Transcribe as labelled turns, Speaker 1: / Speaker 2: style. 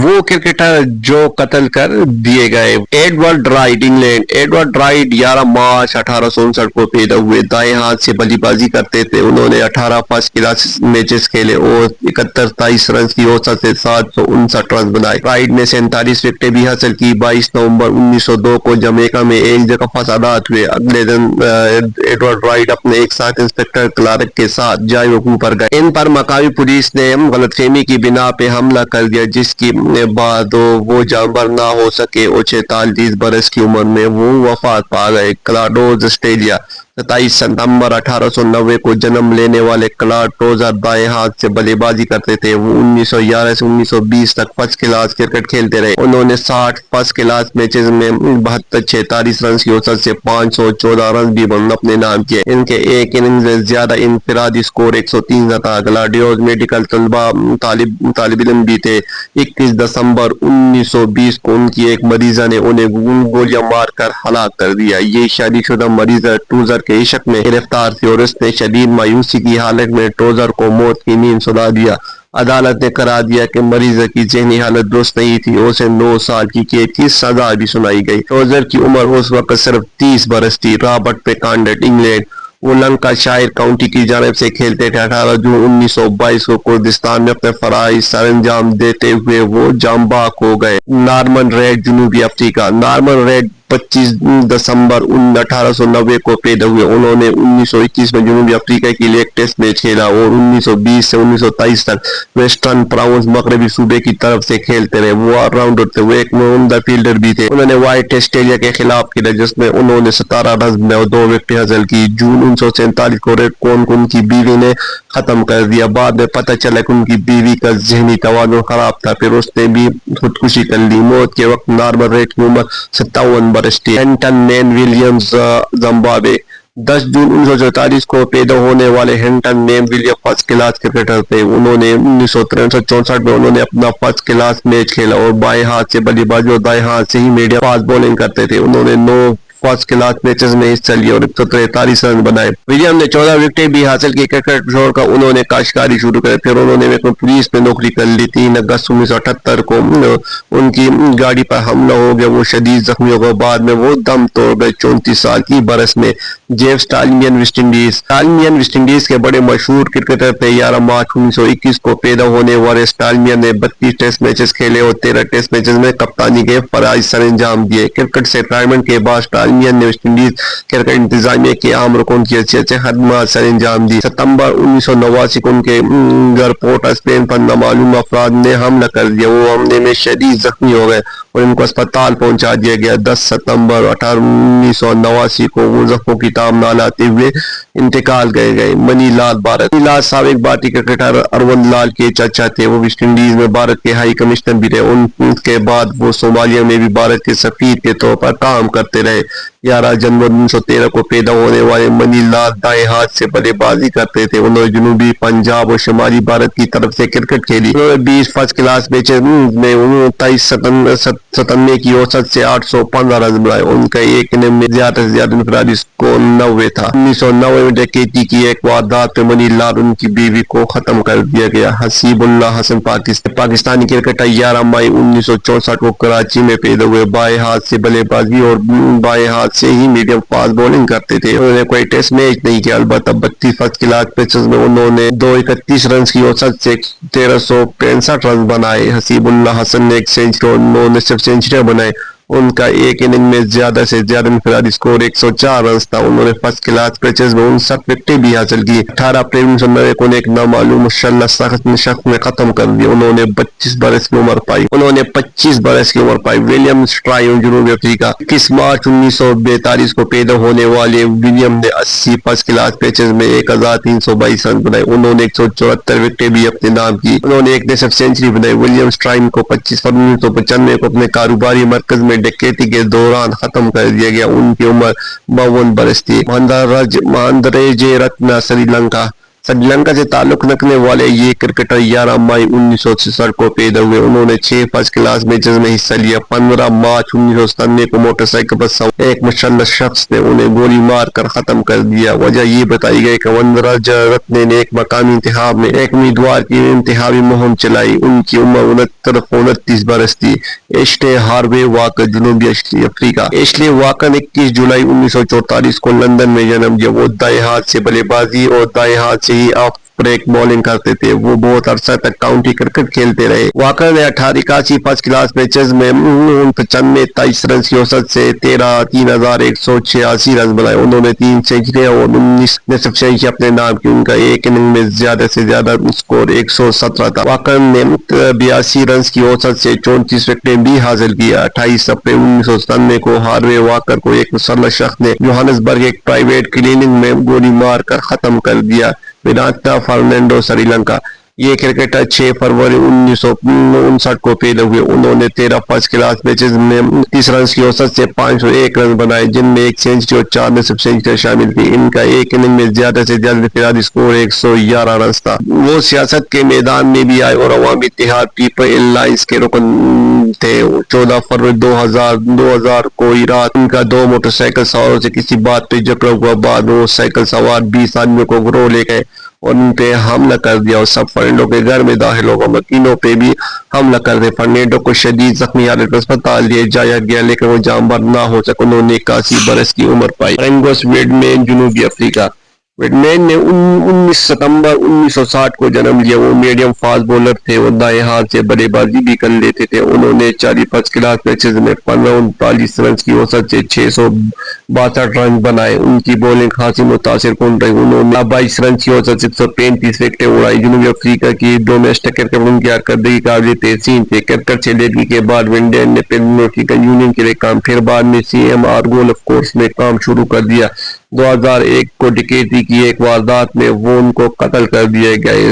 Speaker 1: وہ کرکٹر جو قتل کر دیے گئے۔ Edward right England. Edward right 11 March 1859 کو پیدا ہوئے۔ دائیں ہاتھ سے بلے بازی کرتے تھے۔ انہوں نے 18 فرسٹ کلاس میچز کھیلے اور 71 رنز کی اوسط سے 759 رنز بنائے۔ رائٹ نے 47 وکٹیں بھی حاصل کی۔ 22 نومبر 1902 کو جمیکا میں ایک جگہ فسادات ہوئے۔ اگلے دن ایڈورڈ رائٹ اپنے ایک ساتھ انسپکٹر کلارک کے ساتھ جائے وقوع پر گئے۔ ان پر مقامی پولیس نے غلط فہمی کی بنا پہ حملہ کر دیا، جس کے بعد وہ جانبر نہ ہو سکے اور 46 برس کی عمر میں وہ وفات پا گئے۔ کلاڈوز آسٹریلیا۔ 27 ستمبر 1890 کو جنم لینے والے کلاڈ ٹوزر دائیں ہاتھ سے بلے بازی کرتے تھے۔ وہ 1911 سے 1920 تک فرسٹ کلاس کرکٹ کھیلتے رہے۔ انہوں نے 60 فرسٹ کلاس میچز میں 72 رنز کی اوسط سے 514 رنز بھی اپنے نام کیے۔ ان کے ایک اننگز میں زیادہ انفرادی سکور 103 تھا۔ کلاڈیوز میڈیکل طالب علم بھی تھے۔ 21 دسمبر 1920 کو ان کی ایک مریضہ نے انہیں گولیاں مار کر ہلاک کر دیا۔ یہ شادی شدہ مریضہ ٹوزر کے عشق میں گرفتار تھی اور اس نے شدید مایوسی کی حالت میں ٹوزر کو موت کی نیند سلا دیا۔ عدالت نے قرار دیا کہ مریضہ کی ذہنی حالت درست نہیں تھی اور اسے 9 سال کی قید کی سزا بھی سنائی گئی۔ ٹوزر کی عمر اس وقت صرف 30 برس تھی۔ رابرٹ پیکانڈٹ انگلینڈ۔ وہ لنکاشائر کاؤنٹی کی جانب سے کھیلتے تھے۔ 18 جون 1922 کو کردستان میں اپنے فرائض سر انجام دیتے ہوئے وہ جاں بحق ہو گئے۔ نارمن ریڈ جنوبی افریقہ۔ نارمن ریڈ 25 دسمبر 1890 کو پیدا ہوئے۔ انہوں نے 1921 میں جنوبی افریقہ کے لیے ایک ٹیسٹ میچ کھیلا اور 1920 سے 1923 تک ویسٹرن پراونس مغربی صوبے کی طرف سے کھیلتے رہے۔ وہ آل راؤنڈر تھے۔ وہ ایک عمدہ فیلڈر بھی تھے۔ انہوں نے وائٹ آسٹریلیا کے خلاف کھیلا، جس میں انہوں نے 17 رنز بنائے اور 2 وکٹیں حاصل کی۔ جون 1947 کو ریڈ کون کو ان کی بیوی نے ختم کر دیا۔ بعد میں پتہ چلا کہ ان کی بیوی کا ذہنی توازن خراب تھا، پھر اس نے بھی خودکشی کر لی۔ موت کے وقت نارمن ریڈ کی عمر 57 برس تھی۔ ہینٹن مین ولیمز زمبابوے۔ 10 جون 1947 کو پیدا ہونے والے ہینٹن مین ولیم فرسٹ کلاس کرکٹر تھے۔ انہوں نے 1963-64 میں انہوں نے اپنا فرسٹ کلاس میچ کھیلا اور بائیں ہاتھ سے بلے بازی اور دائیں ہاتھ سے ہی میڈیم فاسٹ بولنگ کرتے تھے۔ انہوں نے 9 فرسٹ کلاس میچز میں حصہ لیا اور 143 رن بنائے۔ ولیم نے 14 وکٹیں بھی حاصل کی۔ کرکٹ چھوڑ کر انہوں نے کاشتکاری شروع کری، پھر انہوں نے پولیس میں نوکری کر لی۔ 3 اگست 1978 کو ان کی گاڑی پر حملہ ہو گیا، وہ شدید زخمی ہو گئے، بعد میں وہ دم توڑ گئے 34 سال کی برس میں۔ Jeff Stollmeyer West Indies. Stollmeyer West Indies کے بڑے مشہور کرکٹر تھے۔ 11 مارچ 1921 کو پیدا ہونے والے سٹالمین نے 32 ٹیسٹ میچز کھیلے اور 13 ٹیسٹ میچز میں کپتانی کے فرائض سر انجام دیے۔ کرکٹ سے ریٹائرمنٹ کے بعد سٹالمین نے ویسٹ انڈیز کرکٹ انتظامیہ کے عام رکن کی حیثیت سے خدمات سر انجام دی۔ ستمبر 1989 کو ان کے گھر پورٹ اسپین پر نامعلوم افراد نے حملہ کر دیا۔ وہ حملے میں شدید زخمی ہو گئے اور ان کو اسپتال پہنچا دیا گیا۔ 10 ستمبر 1989 کو وہ زخموں کی تاب نہ لاتے ہوئے انتقال کر گئے۔ منی لال بھارت۔ منی لال سابق بھارتی کرکٹر اروند لال کے چچا تھے۔ وہ ویسٹ انڈیز میں بھارت کے ہائی کمشنر بھی رہے۔ ان کے بعد وہ صومالیہ میں بھی بھارت کے سفیر کے طور پر کام کرتے رہے۔ 11 جنوری 1913 کو پیدا ہونے والے منی لال دائیں ہاتھ سے بلے بازی کرتے تھے۔ انہوں نے جنوبی پنجاب اور شمالی بھارت کی طرف سے کرکٹ کھیلی۔ انہوں نے 20 فرسٹ کلاس میچز میں 29 ستانے کی اوسط سے 815 رنز بنائے۔ ان کا ایک اننگ میں زیادہ سے زیادہ انفرادی سکور 90 تھا۔ 1990 میں ڈکیتی کی ایک واردات میں منی لال اور ان کی بیوی کو ختم کر دیا گیا۔ حسیب اللہ حسن پاکستانی کرکٹر 11 مئی 1964 کو کراچی میں پیدا ہوئے۔ بائیں ہاتھ سے بلے بازی اور بائیں ہاتھ سے ہی میڈیم فاسٹ بولنگ کرتے تھے۔ انہوں نے کوئی ٹیسٹ میچ نہیں کیا، البتہ 32 فرسٹ کلاس میچز میں انہوں نے 231 رنز کی اوسط سے 1365 رنز بنائے۔ حسیب اللہ حسن نے ایک سینچری اور 9 نصف سینچریاں بنائے۔ ان کا ایک اننگ میں زیادہ سے زیادہ انفرادی سکور 104 رنز تھا۔ انہوں نے فرسٹ کلاس میچز میں 59 وکٹیں بھی حاصل کی۔ 18 اپریل 1990 کو ایک نامعلوم مشلہ سخت شخص نے ختم کر دیا۔ انہوں نے 25 برس کی عمر پائی۔ ولیم سٹرائن جنوبی افریقہ۔ 21 مارچ 1942 کو پیدا ہونے والے ولیم نے 80 فرسٹ کلاس میچز میں 1322 رن بنائے۔ انہوں نے 174 وکٹیں بھی اپنے نام کی۔ انہوں نے ایک نصف سینچری بنائی۔ ولیم سٹرائن کو 25 فروری 1995 کو اپنے کاروباری مرکز میں ڈکیتی کے دوران ختم کر دیا گیا۔ ان کی عمر 52 برس تھی۔ مہندراجے رتنا سری لنکا۔ سری لنکا سے تعلق رکھنے والے یہ کرکٹر 11 مئی 1967 کو پیدا ہوئے. انہوں نے 6 فرسٹ کلاس میچز میں حصہ لیا. 15 مارچ 1997 کو موٹر سائیکل پر سوار ایک مسلح شخص نے انہیں گولی مار کر ختم کر دیا. وجہ یہ بتائی گئی کہ وندراج رتنے نے ایک مقامی انتخاب میں ایک امیدوار کی انتخابی مہم چلائی. ان کی عمر 29 برس تھی. ایشلے ہاروے واکر جنوبی افریقہ. ایشلے واکر 21 جولائی 1944 کو لندن میں جنم لیا. وہ دائیں ہاتھ سے بلے بازی اور دائیں ہاتھ سے ہی آف بریک بولنگ کرتے تھے. وہ بہت عرصہ تک کاؤنٹی کرکٹ کھیلتے رہے. واکر نے 81 فرسٹ کلاس میچز میں 93 رنز کی اوسط سے 3186 رنز بنائے. انہوں نے 3 سینچریاں اور 19 نصف سینچری اپنے نام کی. ان کا ایک اننگ میں زیادہ سے زیادہ اسکور 117 تھا. واکر نے 82 رنز کی اوسط سے 34 وکٹیں بھی حاصل کی. 28 اپریل 1997 کو ہاروے واکر کو ایک مسلح شخص نے جوہانسبرگ ایک پرائیویٹ کلینک میں گولی مار کر ختم کر دیا. وناتا فرنینڈو سری لنکا. یہ کرکٹر 6 فروری 1959 کو پیدا ہوئے. انہوں نے 13 فرسٹ کلاس میچز میں 30 رنز کی اوسط سے 501 رن بنائے جن میں ایک سینچری اور 4 نصف سینچریاں شامل تھی. ان کا ایک اننگ میں زیادہ سے زیادہ انفرادی اسکور 111 رنز تھا. وہ سیاست کے میدان میں بھی آئے اور عوامی اتحاد پیپل الائنس کے رکن تھے. 14 فروری 2000 کو رات ان کا 2 موٹر سائیکل سواروں سے کسی بات پہ جھگڑا ہوا. بعد وہ سائیکل سوار 20 آدمیوں کو گروہ لے گئے اور ان پہ حملہ کر دیا اور سب فرنینڈو کے گھر میں داخل ہو گئے. مکینوں پہ بھی حملہ کر دیا. فرنینڈو کو شدید زخمی حالت میں اسپتال لے جایا گیا لیکن وہ جاں بحق نہ ہو سکا. انہوں نے 81 برس کی عمر پائی. رنگوس ویڈمین جنوبی افریقہ. ویڈمین نے 19 ستمبر 1960 کو جنم لیا. وہ میڈیم فاسٹ بولر تھے اور دائیں ہاتھ سے بلے بازی بھی کر لیتے تھے. انہوں نے 40 فرسٹ کلاس میچز میں 39 رنز کی اوسط سے 662 رن بنائے. ان کی بولنگ خاصی متاثر کن رہی. انہوں نے 22 رنز کی اوسط سے 135 وکٹیں اڑائی. جنوبی افریقہ کی ڈومیسٹک کرکٹ ان کی کارکردگی قابل تحسین تھے. کرکٹ سے لیگی کے بعد وینڈین نے پین افریقن یونین کے لیے کام پھر بعد میں CMR گولف کورس میں کام شروع کر دیا. 2001 کو ڈکیتی کی ایک واردات میں وہ ان کو قتل کر دیے گئے.